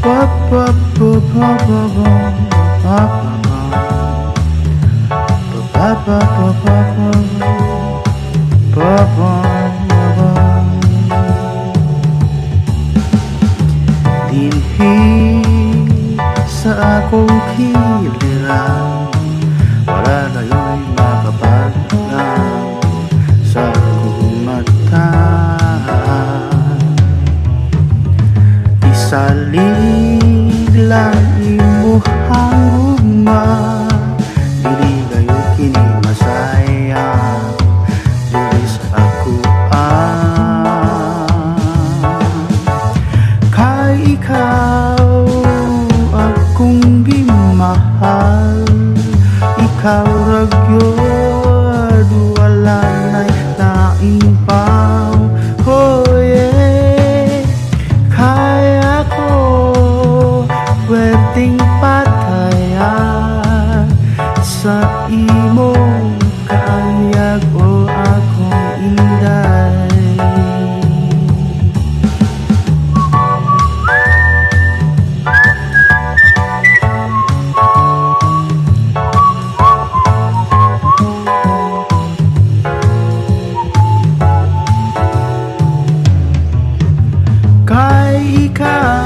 pa pa pa pa pa pa pa pa pa pa pa pa. Dinhi sa akong kiliran, wala na yo'y makapaglang sa akong mata. Isalig lang imuhang ugma, dili kayo kini masaya, dili sa ako kay ikaw akong gimahal, ikaw ragyod wala na'y laing pang. Oh yeah, kaya ko pwedeng patayan sa imong kaanyag o akong inday. Kay ikaw